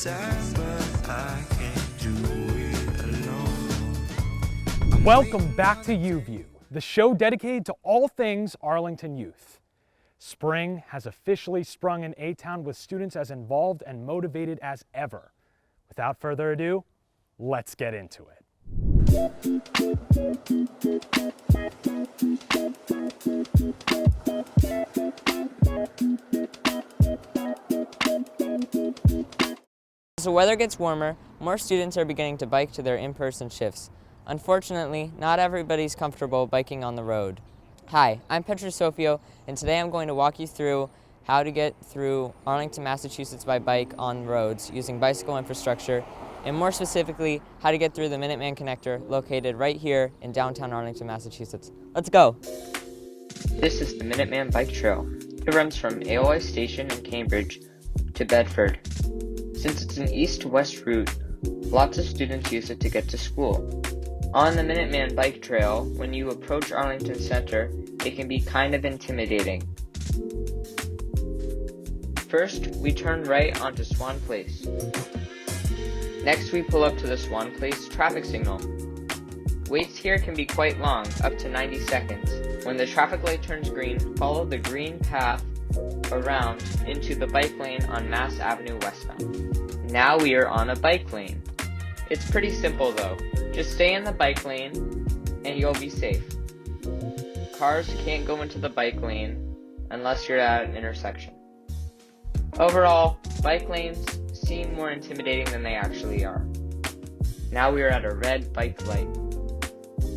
sad, but I can't do it alone. Welcome back to UView, the show dedicated to all things Arlington youth. Spring has officially sprung in A-Town with students as involved and motivated as ever. Without further ado, let's get into it. As the weather gets warmer, more students are beginning to bike to their in-person shifts. Unfortunately, not everybody's comfortable biking on the road. Hi, I'm Petra Sofio, and today I'm going to walk you through how to get through Arlington, Massachusetts by bike on roads using bicycle infrastructure, and more specifically, how to get through the Minuteman Connector located right here in downtown Arlington, Massachusetts. Let's go! This is the Minuteman Bike Trail. It runs from AOI Station in Cambridge to Bedford. Since it's an east-west route, lots of students use it to get to school. On the Minuteman Bike Trail, when you approach Arlington Center, it can be kind of intimidating. First, we turn right onto Swan Place. Next, we pull up to the Swan Place traffic signal. Waits here can be quite long, up to 90 seconds. When the traffic light turns green, follow the green path around into the bike lane on Mass Avenue westbound. Now we are on a bike lane. It's pretty simple though. Just stay in the bike lane and you'll be safe. Cars can't go into the bike lane unless you're at an intersection. Overall, bike lanes seem more intimidating than they actually are. Now we are at a red bike light.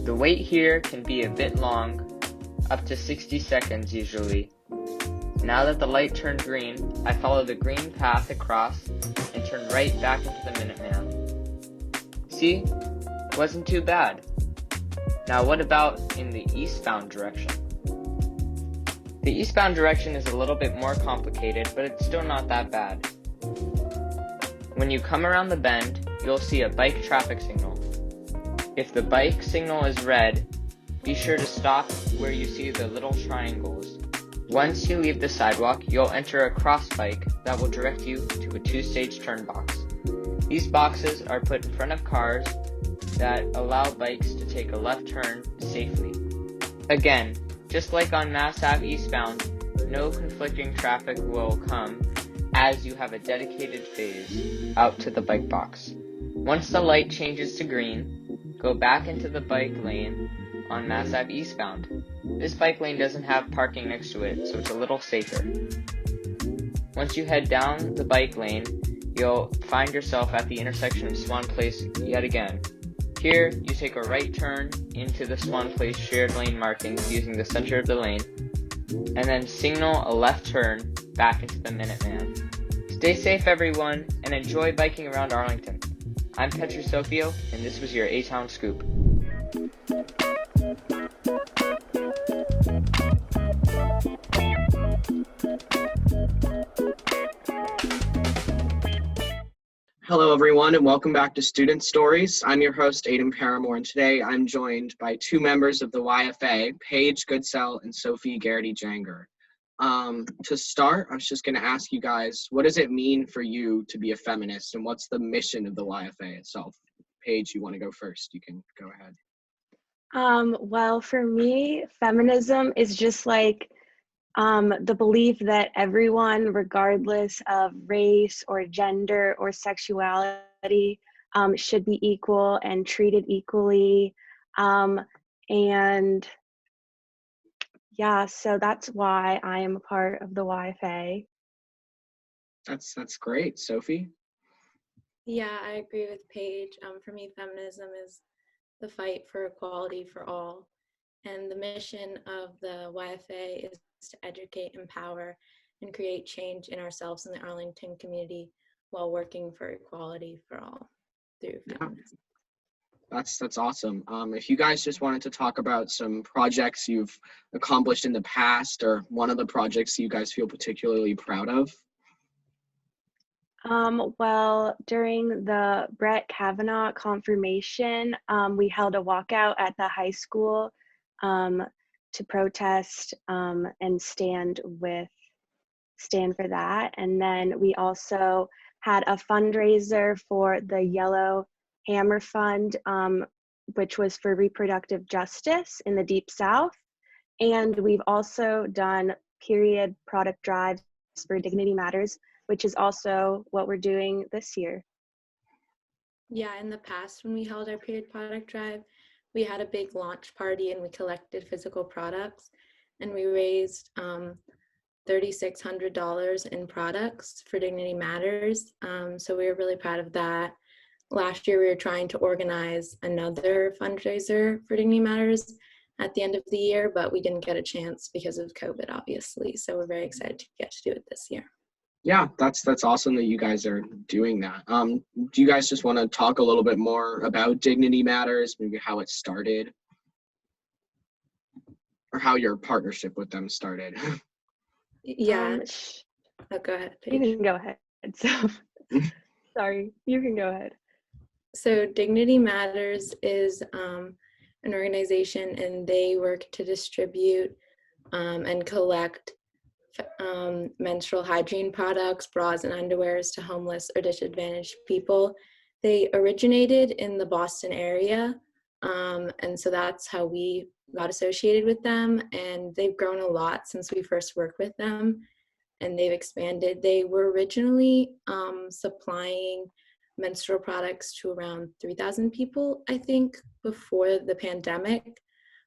The wait here can be a bit long, up to 60 seconds usually. Now that the light turned green, I follow the green path across and turn right back into the Minuteman. See? Wasn't too bad. Now what about in the eastbound direction? The eastbound direction is a little bit more complicated, but it's still not that bad. When you come around the bend, you'll see a bike traffic signal. If the bike signal is red, be sure to stop where you see the little triangles. Once you leave the sidewalk, you'll enter a cross bike that will direct you to a two-stage turn box. These boxes are put in front of cars that allow bikes to take a left turn safely. Again, just like on Mass Ave eastbound, no conflicting traffic will come as you have a dedicated phase out to the bike box. Once the light changes to green, go back into the bike lane on Mass Ave eastbound. This bike lane doesn't have parking next to it, so it's a little safer. Once you head down the bike lane, you'll find yourself at the intersection of Swan Place yet again. Here, you take a right turn into the Swan Place shared lane markings using the center of the lane, and then signal a left turn back into the Minuteman. Stay safe, everyone, and enjoy biking around Arlington. I'm Petra Sofio, and this was your A-Town Scoop. Hello, everyone, and welcome back to Student Stories. I'm your host, Aidan Paramore, and today I'm joined by two members of the YFA, Paige Goodsell and Sophie Garrity-Janger. To start, I was just going to ask you guys, what does it mean for you to be a feminist, and what's the mission of the YFA itself? Paige, you want to go first? You can go ahead. Well, for me, feminism is just like the belief that everyone, regardless of race or gender or sexuality, should be equal and treated equally. And yeah, so that's why I am a part of the YFA. That's great. Sophie? Yeah, I agree with Paige. For me, feminism is the fight for equality for all. And the mission of the YFA is to educate, empower, and create change in ourselves in the Arlington community while working for equality for all through feminism. That's awesome. If you guys just wanted to talk about some projects you've accomplished in the past, or one of the projects you guys feel particularly proud of. Well, during the Brett Kavanaugh confirmation, we held a walkout at the high school to protest and stand for that. And then we also had a fundraiser for the Yellow Hammer Fund, which was for reproductive justice in the Deep South. And we've also done period product drives for Dignity Matters, which is also what we're doing this year. Yeah, in the past when we held our period product drive, we had a big launch party and we collected physical products, and we raised $3,600 in products for Dignity Matters. So we were really proud of that. Last year, we were trying to organize another fundraiser for Dignity Matters at the end of the year, but we didn't get a chance because of COVID, obviously. So we're very excited to get to do it this year. Yeah, that's awesome that you guys are doing that. Do you guys just want to talk a little bit more about Dignity Matters, maybe how it started, or how your partnership with them started? Yeah. Oh, go ahead, You Paige. can go ahead. So, sorry, you can go ahead. So Dignity Matters is an organization, and they work to distribute and collect menstrual hygiene products, bras, and underwears to homeless or disadvantaged people. They originated in the Boston area, and so that's how we got associated with them, and they've grown a lot since we first worked with them, and they've expanded. They were originally supplying menstrual products to around 3,000 people, I think, before the pandemic,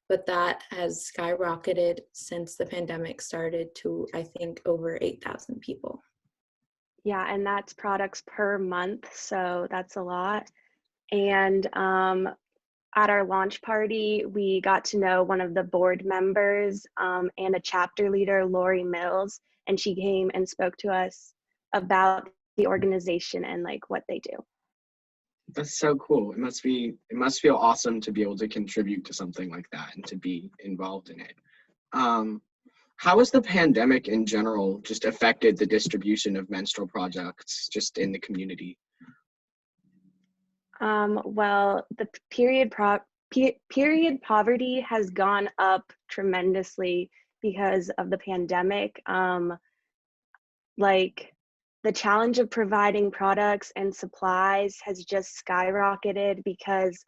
but that has skyrocketed since the pandemic started to, I think, over 8,000 people. Yeah, and that's products per month, so that's a lot. And at our launch party, we got to know one of the board members and a chapter leader, Lori Mills, and she came and spoke to us about the organization and like what they do. That's so cool. It must feel awesome to be able to contribute to something like that and to be involved in it. How has the pandemic in general just affected the distribution of menstrual products just in the community? Well, the period poverty has gone up tremendously because of the pandemic. Like the challenge of providing products and supplies has just skyrocketed because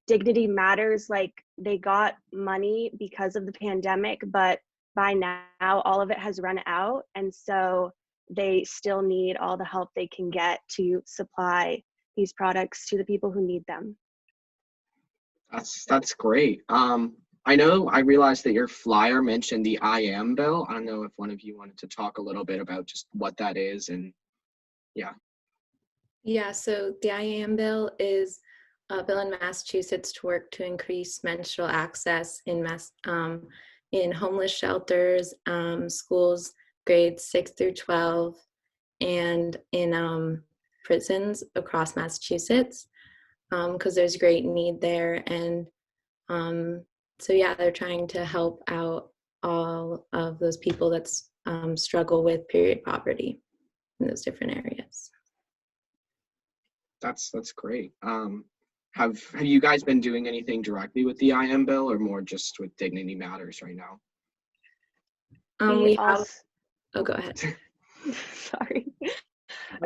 Dignity Matters, like they got money because of the pandemic, but by now all of it has run out. And so they still need all the help they can get to supply these products to the people who need them. That's great. I realized that your flyer mentioned the I Am bill. I don't know if one of you wanted to talk a little bit about just what that is and yeah. Yeah, so the I Am bill is a bill in Massachusetts to work to increase menstrual access in homeless shelters, schools grades 6 through 12, and in prisons across Massachusetts, because there's great need there. And so yeah, they're trying to help out all of those people that struggle with period poverty in those different areas. That's great. Have you guys been doing anything directly with the I Am bill or more just with Dignity Matters right now? We have. Oh, go ahead. Sorry.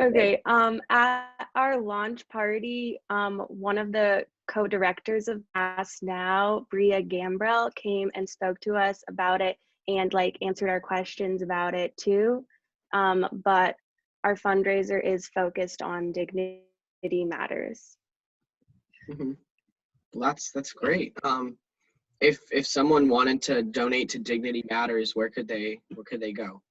Okay. At our launch party, one of the co-directors of Pass Now, Bria Gambrell, came and spoke to us about it and like answered our questions about it too. But our fundraiser is focused on Dignity Matters. Mm-hmm. Well, that's great. If someone wanted to donate to Dignity Matters, where could they go?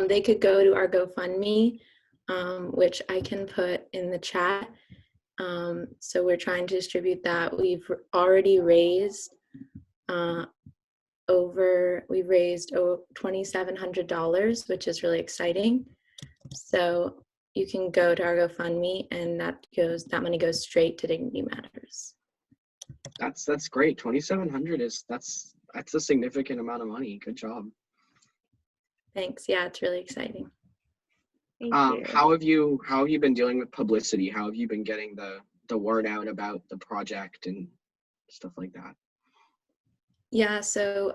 They could go to our GoFundMe, which I can put in the chat. So we're trying to distribute that. We've already raised $2,700, which is really exciting. So you can go to our GoFundMe, and that money goes straight to Dignity Matters. That's great. 2,700 that's a significant amount of money. Good job. Thanks. Yeah, it's really exciting. Thank you. How have you been dealing with publicity? How have you been getting the word out about the project and stuff like that? Yeah, so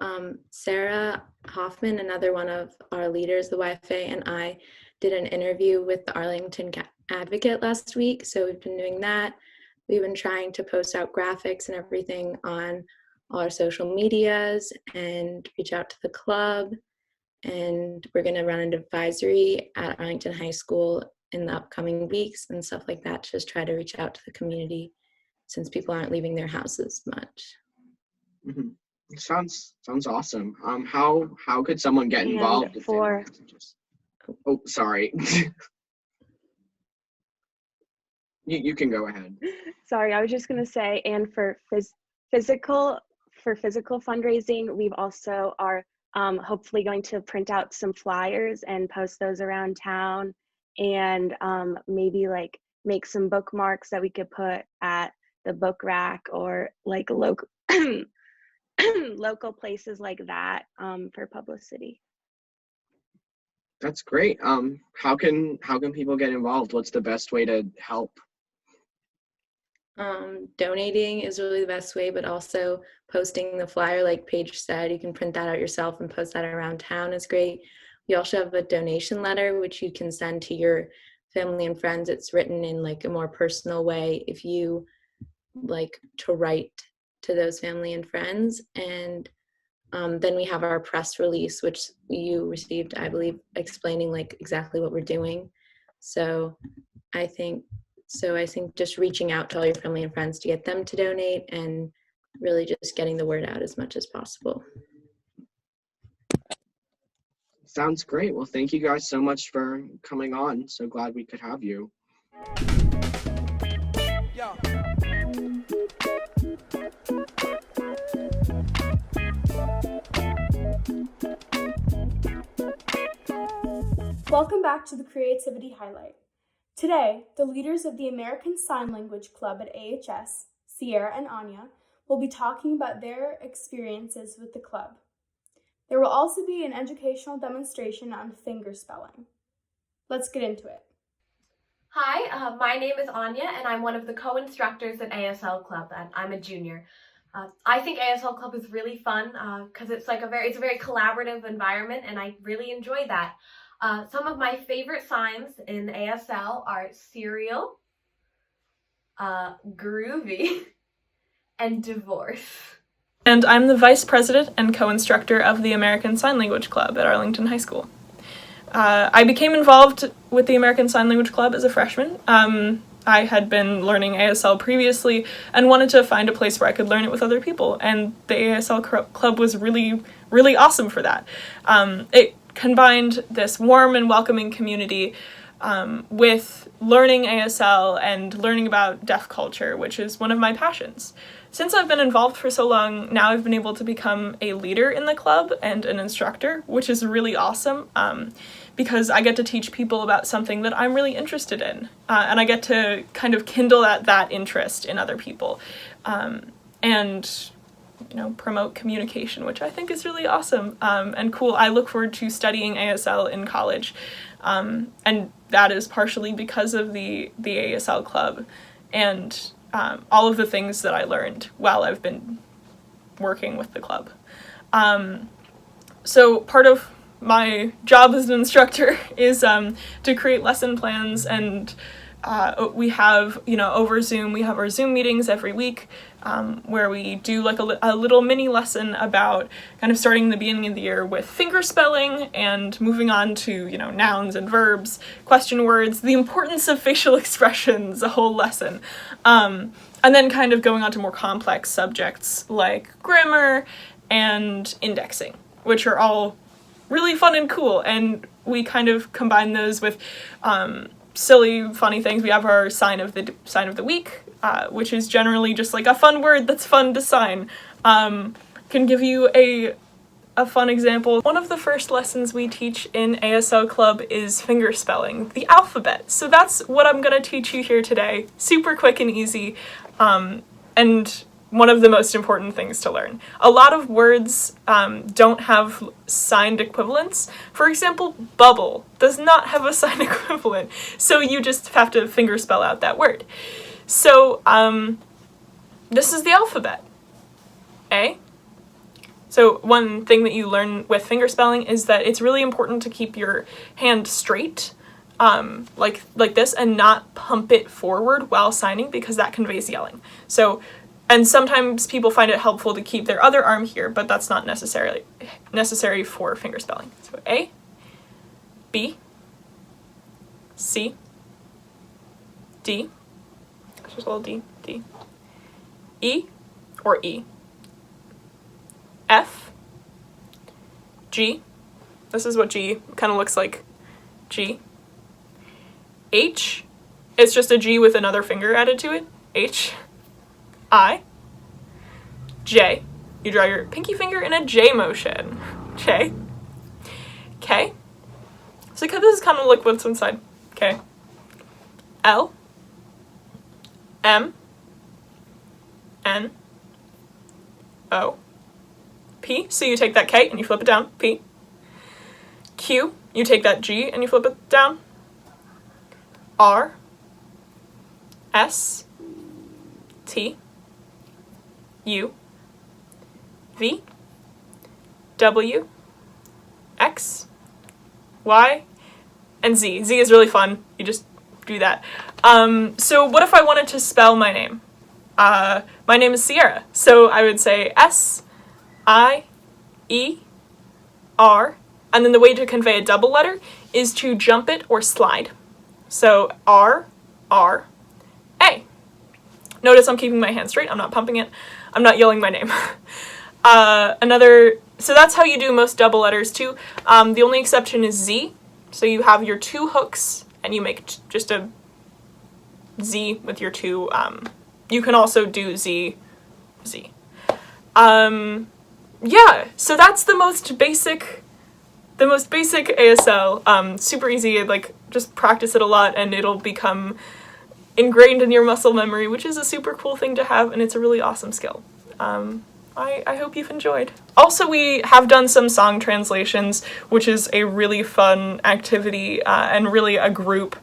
Sarah Hoffman, another one of our leaders, the YFA, and I did an interview with the Arlington Advocate last week, so we've been doing that. We've been trying to post out graphics and everything on all our social medias and reach out to the club. And we're going to run an advisory at Arlington High School in the upcoming weeks and stuff like that to just try to reach out to the community since people aren't leaving their houses much. Mhm. Sounds awesome. How could someone get involved? And for Oh, sorry. You can go ahead. Sorry, I was just going to say, and for physical fundraising, we've also are hopefully going to print out some flyers and post those around town, and maybe like make some bookmarks that we could put at the book rack or like local local places like that for publicity. That's great. How can people get involved? What's the best way to help? Donating is really the best way, but also posting the flyer, like Paige said, you can print that out yourself and post that around town is great. We also have a donation letter, which you can send to your family and friends. It's written in like a more personal way if you like to write to those family and friends. And then we have our press release, which you received, I believe, explaining like exactly what we're doing. So I think just reaching out to all your family and friends to get them to donate and really just getting the word out as much as possible. Sounds great. Well, thank you guys so much for coming on. So glad we could have you. Welcome back to the Creativity Highlight. Today, the leaders of the American Sign Language Club at AHS, Sierra and Anya, will be talking about their experiences with the club. There will also be an educational demonstration on finger spelling. Let's get into it. Hi, my name is Anya, and I'm one of the co-instructors at ASL Club, and I'm a junior. I think ASL Club is really fun because it's a very collaborative environment, and I really enjoy that. Some of my favorite signs in ASL are serial, groovy, and divorce. And I'm the vice president and co-instructor of the American Sign Language Club at Arlington High School. I became involved with the American Sign Language Club as a freshman. I had been learning ASL previously and wanted to find a place where I could learn it with other people, and the ASL Club was really, really awesome for that. It combined this warm and welcoming community with learning ASL and learning about deaf culture, which is one of my passions. Since I've been involved for so long, now I've been able to become a leader in the club and an instructor, which is really awesome because I get to teach people about something that I'm really interested in, and I get to kind of kindle that interest in other people, and promote communication, which I think is really awesome and cool. I look forward to studying ASL in college, and that is partially because of the ASL Club and all of the things that I learned while I've been working with the club. So part of my job as an instructor is to create lesson plans, and we have, over Zoom, we have our Zoom meetings every week where we do like a little mini lesson about kind of starting the beginning of the year with finger spelling and moving on to, nouns and verbs, question words, the importance of facial expressions, a whole lesson. And then kind of going on to more complex subjects like grammar and indexing, which are all really fun and cool. And we kind of combine those with silly, funny things. We have our sign of the week, which is generally just like a fun word that's fun to sign. Can give you a fun example. One of the first lessons we teach in ASL Club is finger spelling, the alphabet. So that's what I'm gonna teach you here today. Super quick and easy, and one of the most important things to learn. A lot of words don't have signed equivalents. For example, bubble does not have a signed equivalent, so you just have to finger spell out that word. So this is the alphabet. A. So one thing that you learn with finger spelling is that it's really important to keep your hand straight like this, and not pump it forward while signing, because that conveys yelling. So, and sometimes people find it helpful to keep their other arm here, but that's not necessary for finger spelling. So A, B, C, D, just a little D, D, E, or E, F, G, this is what G kind of looks like, G, H, it's just a G with another finger added to it, H, I, J, you draw your pinky finger in a J motion, J, K, so this is kind of like what's inside, K, L, M, N, O, P, so you take that K and you flip it down, P, Q, you take that G and you flip it down, R, S, T, U, V, W, X, Y, and Z. Z is really fun. You just do that. So what if I wanted to spell my name? My name is Sierra. So I would say S-I-E-R, and then the way to convey a double letter is to jump it or slide. So R, R, A. Notice I'm keeping my hand straight. I'm not pumping it. I'm not yelling my name. So that's how you do most double letters too. The only exception is Z. So you have your two hooks and you make just a Z with your two, you can also do Z, Z. Yeah, so that's the most basic ASL. Super easy, like just practice it a lot and it'll become ingrained in your muscle memory, which is a super cool thing to have, and it's a really awesome skill. I hope you've enjoyed. Also, we have done some song translations, which is a really fun activity and really a group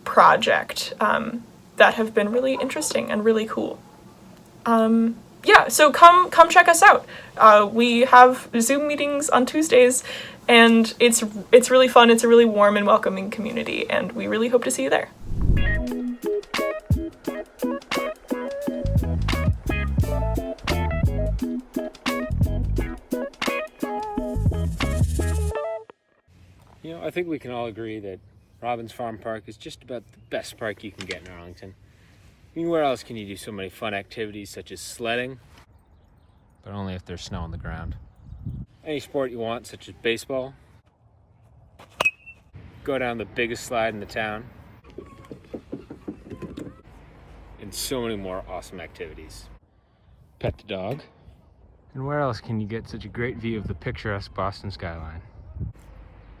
project that have been really interesting and really cool. Yeah, so come check us out. We have Zoom meetings on Tuesdays, and it's really fun. It's a really warm and welcoming community, and we really hope to see you there. You know, I think we can all agree that Robbins Farm Park is just about the best park you can get in Arlington. I mean, where else can you do so many fun activities such as sledding? But only if there's snow on the ground. Any sport you want, such as baseball. Go down the biggest slide in the town. And so many more awesome activities. Pet the dog. And where else can you get such a great view of the picturesque Boston skyline?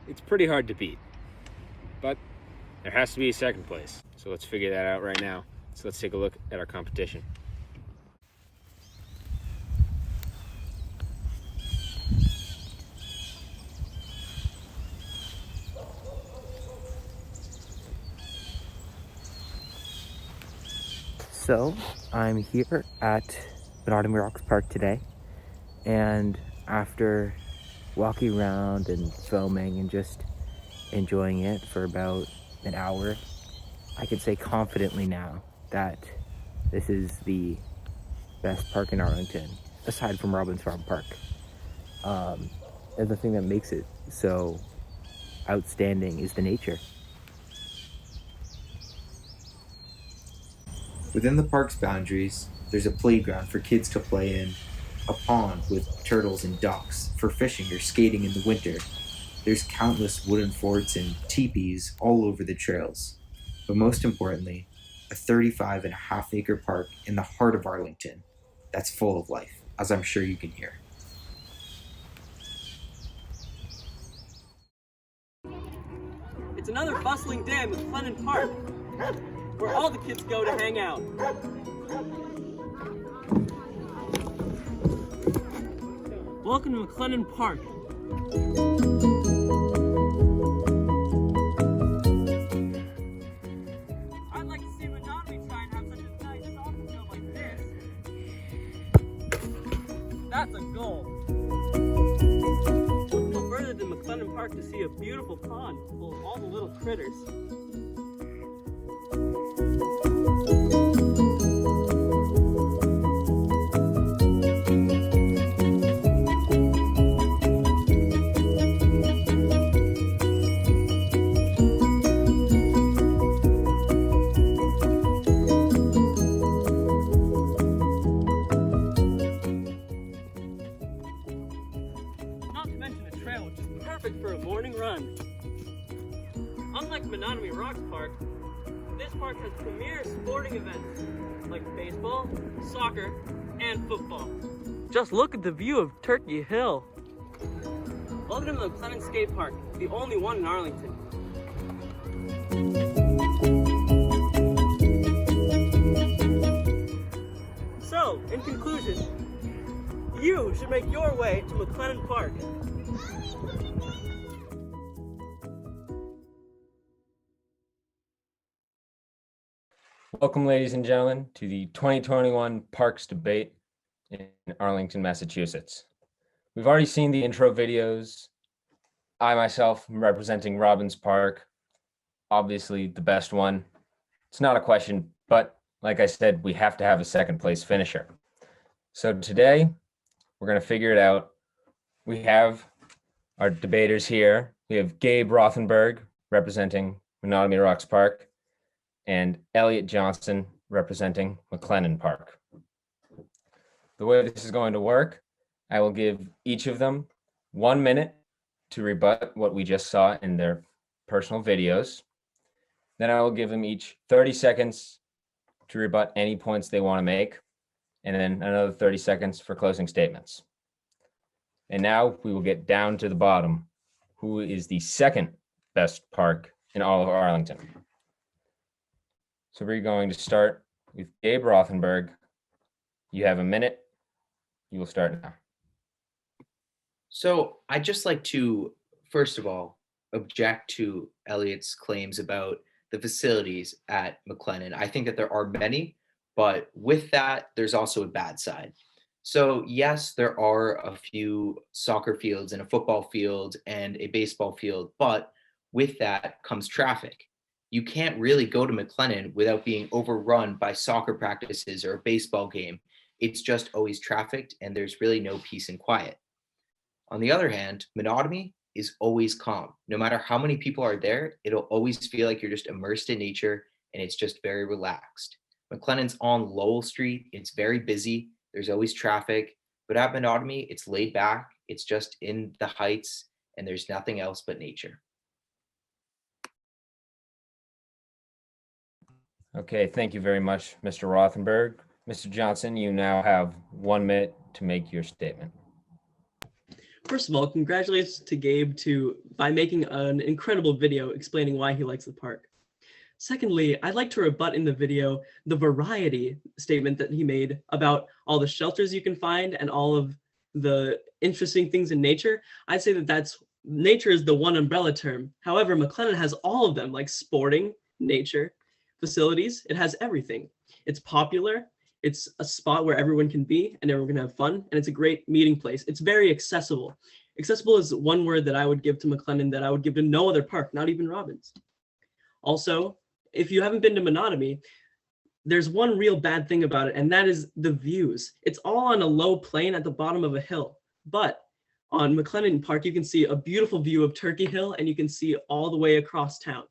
It's pretty hard to beat, but there has to be a second place. So let's figure that out right now. So let's take a look at our competition. So I'm here at Bottom Rocks Park today, and after walking around and filming and just enjoying it for about an hour, I can say confidently now that this is the best park in Arlington, aside from Robbins Farm Park. And the thing that makes it so outstanding is the nature. Within the park's boundaries, there's a playground for kids to play in, a pond with turtles and ducks for fishing or skating in the winter. There's countless wooden forts and teepees all over the trails. But most importantly, a 35.5-acre park in the heart of Arlington that's full of life, as I'm sure you can hear. It's another bustling day in McLennan Park, where all the kids go to hang out. Welcome to McLennan Park. I'd like to see Madonna try and have such a nice soccer field like this. That's a goal. Let's go further than McLennan. McLennan Park to see a beautiful pond full of all the little critters. Not to mention a trail which is perfect for a morning run. Unlike Menominee Rocks Park, this park has premier sporting events like baseball, soccer, and football. Just look at the view of Turkey Hill. Welcome to the McLennan Skate Park, the only one in Arlington. So, in conclusion, you should make your way to McLennan Park. Welcome, ladies and gentlemen, to the 2021 Parks Debate in Arlington, Massachusetts. We've already seen the intro videos. I myself am representing Robbins Park, obviously the best one. It's not a question, but like I said, we have to have a second place finisher. So today, we're going to figure it out. We have our debaters here. We have Gabe Rothenberg representing Menominee Rocks Park, and Elliot Johnson representing McLennan Park. The way this is going to work, I will give each of them 1 minute to rebut what we just saw in their personal videos. Then I will give them each 30 seconds to rebut any points they want to make, and then another 30 seconds for closing statements. And now we will get down to the bottom. Who is the second best park in all of Arlington? So we're going to start with Gabe Rothenberg. You have a minute. You will start now. So I'd just like to, first of all, object to Elliot's claims about the facilities at McLennan. I think that there are many, but with that, there's also a bad side. So yes, there are a few soccer fields and a football field and a baseball field, but with that comes traffic. You can't really go to McLennan without being overrun by soccer practices or a baseball game. It's just always trafficked and there's really no peace and quiet. On the other hand, Menominee is always calm. No matter how many people are there, it'll always feel like you're just immersed in nature and it's just very relaxed. McLennan's on Lowell Street. It's very busy. There's always traffic, but at Menominee, it's laid back. It's just in the heights and there's nothing else but nature. Okay, thank you very much, Mr. Rothenberg. Mr. Johnson, you now have 1 minute to make your statement. First of all, congratulations to Gabe by making an incredible video explaining why he likes the park. Secondly, I'd like to rebut in the video the variety statement that he made about all the shelters you can find and all of the interesting things in nature. I'd say that nature is the one umbrella term. However, McLennan has all of them, like sporting, nature, facilities. It has everything. It's popular. It's a spot where everyone can be and everyone can have fun. And it's a great meeting place. It's very accessible. Accessible is one word that I would give to McLennan that I would give to no other park, not even Robbins. Also, if you haven't been to Menominee, there's one real bad thing about it, and that is the views. It's all on a low plane at the bottom of a hill. But on McLennan Park, you can see a beautiful view of Turkey Hill and you can see all the way across town.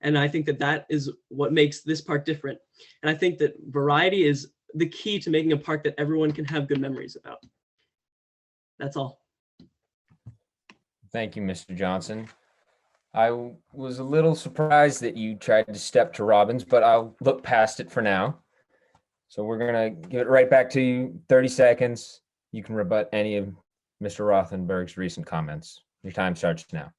And I think that that is what makes this park different. And I think that variety is the key to making a park that everyone can have good memories about. That's all. Thank you, Mr. Johnson. I was a little surprised that you tried to step to Robbins, but I'll look past it for now. So we're gonna give it right back to you, 30 seconds. You can rebut any of Mr. Rothenberg's recent comments. Your time starts now.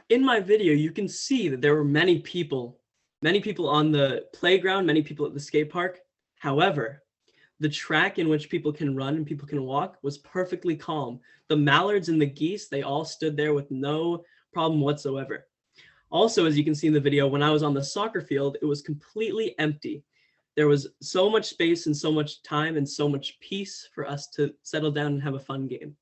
In my video, you can see that there were many people on the playground, many people at the skate park. However, the track in which people can run and people can walk was perfectly calm. The mallards and the geese, they all stood there with no problem whatsoever. Also, as you can see in the video, when I was on the soccer field, it was completely empty. There was so much space and so much time and so much peace for us to settle down and have a fun game.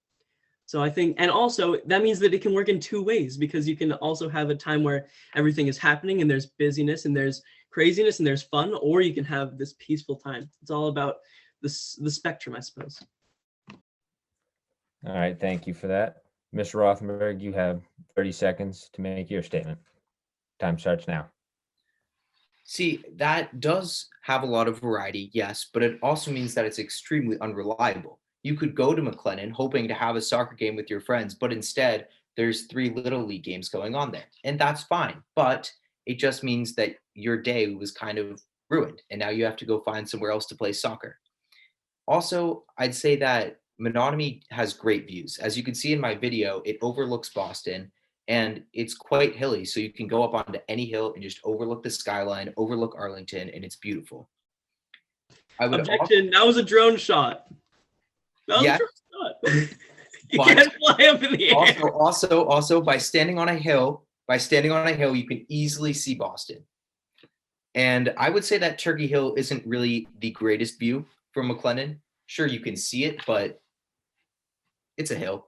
So I think, and also that means that it can work in two ways, because you can also have a time where everything is happening and there's busyness and there's craziness and there's fun, or you can have this peaceful time. It's all about the spectrum, I suppose. All right, thank you for that. Mr. Rothenberg, you have 30 seconds to make your statement. Time starts now. See, that does have a lot of variety, yes, but it also means that it's extremely unreliable. You could go to McLennan hoping to have a soccer game with your friends, but instead there's 3 Little League games going on there. And that's fine, but it just means that your day was kind of ruined and now you have to go find somewhere else to play soccer. Also, I'd say that Menominee has great views. As you can see in my video, it overlooks Boston and it's quite hilly. So you can go up onto any hill and just overlook the skyline, overlook Arlington, and it's beautiful. Objection, that was a drone shot. That was Yeah. a drone shot. You can't fly up in the air. Also, by standing on a hill, you can easily see Boston. And I would say that Turkey Hill isn't really the greatest view from McLennan. Sure, you can see it, but it's a hill.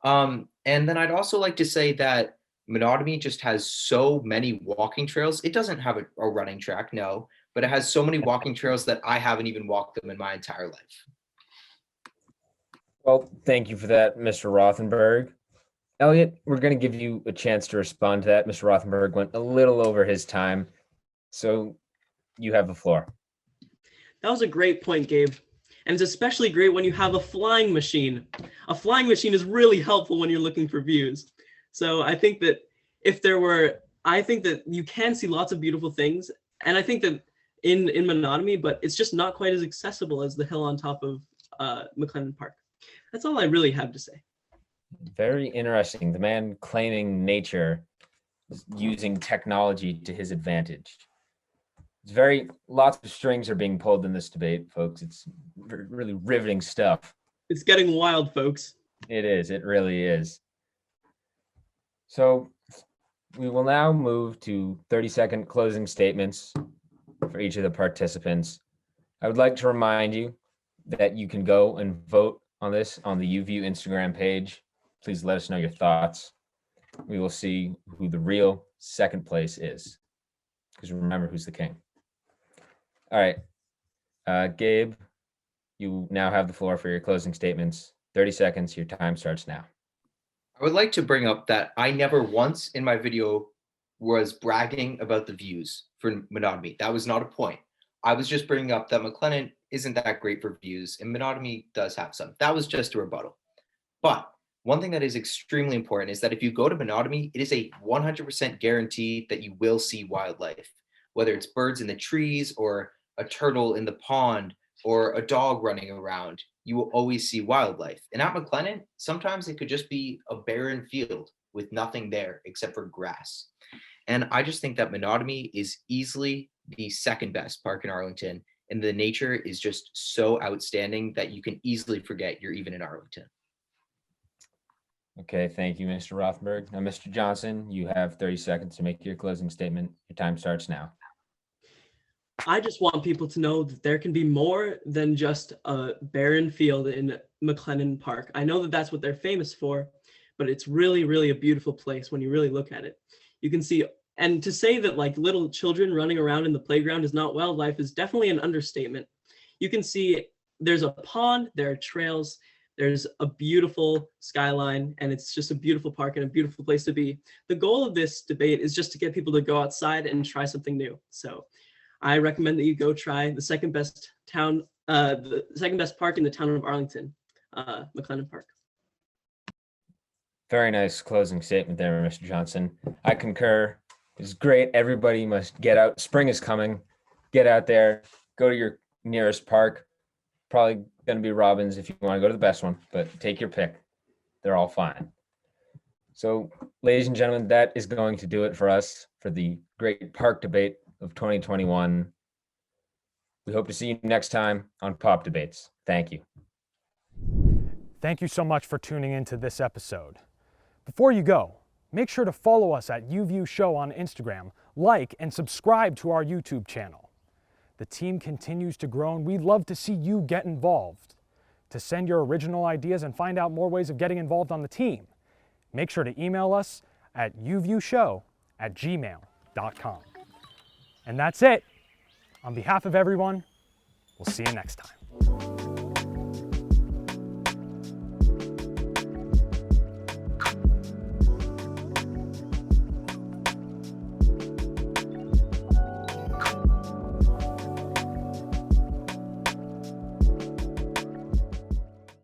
And then I'd also like to say that Menominee just has so many walking trails. It doesn't have a running track, no, but it has so many walking trails that I haven't even walked them in my entire life. Well, thank you for that, Mr. Rothenberg. Elliot, we're going to give you a chance to respond to that. Mr. Rothenberg went a little over his time, so you have the floor. That was a great point, Gabe. And it's especially great when you have a flying machine. A flying machine is really helpful when you're looking for views. So I think that I think that you can see lots of beautiful things. And I think that in Menominee, but it's just not quite as accessible as the hill on top of McLennan Park. That's all I really have to say. Very interesting. The man claiming nature, using technology to his advantage. It's lots of strings are being pulled in this debate, folks. It's really riveting stuff. It's getting wild, folks. It is. It really is. So we will now move to 30-second closing statements for each of the participants. I would like to remind you that you can go and vote on this on the UView Instagram page. Please let us know your thoughts. We will see who the real second place is, because remember who's the king. All right, Gabe, you now have the floor for your closing statements. 30 seconds, your time starts now. I would like to bring up that I never once in my video was bragging about the views for Menominee. That was not a point. I was just bringing up that McLennan isn't that great for views and Menominee does have some. That was just a rebuttal. But one thing that is extremely important is that if you go to Menominee, it is a 100% guarantee that you will see wildlife, whether it's birds in the trees or a turtle in the pond or a dog running around. You will always see wildlife. And at McLennan, sometimes it could just be a barren field with nothing there except for grass. And I just think that Menominee is easily the second best park in Arlington. And the nature is just so outstanding that you can easily forget you're even in Arlington. Okay, thank you, Mr. Rothenberg. Now, Mr. Johnson, you have 30 seconds to make your closing statement. Your time starts now. I just want people to know that there can be more than just a barren field in McLennan Park. I know that that's what they're famous for, but it's really, really a beautiful place when you really look at it. You can see, and to say that like little children running around in the playground is not wildlife is definitely an understatement. You can see there's a pond, there are trails, there's a beautiful skyline, and it's just a beautiful park and a beautiful place to be. The goal of this debate is just to get people to go outside and try something new. So I recommend that you go try the second best park in the town of Arlington, McLennan Park. Very nice closing statement there, Mr. Johnson. I concur. It's great. Everybody must get out. Spring is coming. Get out there. Go to your nearest park. Probably going to be Robbins if you want to go to the best one, but take your pick. They're all fine. So, ladies and gentlemen, that is going to do it for us for the great park debate of 2021. We hope to see you next time on Pop Debates. Thank you. Thank you so much for tuning into this episode. Before you go, make sure to follow us at UView Show on Instagram, like and subscribe to our YouTube channel. The team continues to grow and we'd love to see you get involved. to send your original ideas and find out more ways of getting involved on the team, make sure to email us at uviewshow@gmail.com. And that's it. On behalf of everyone, we'll see you next time.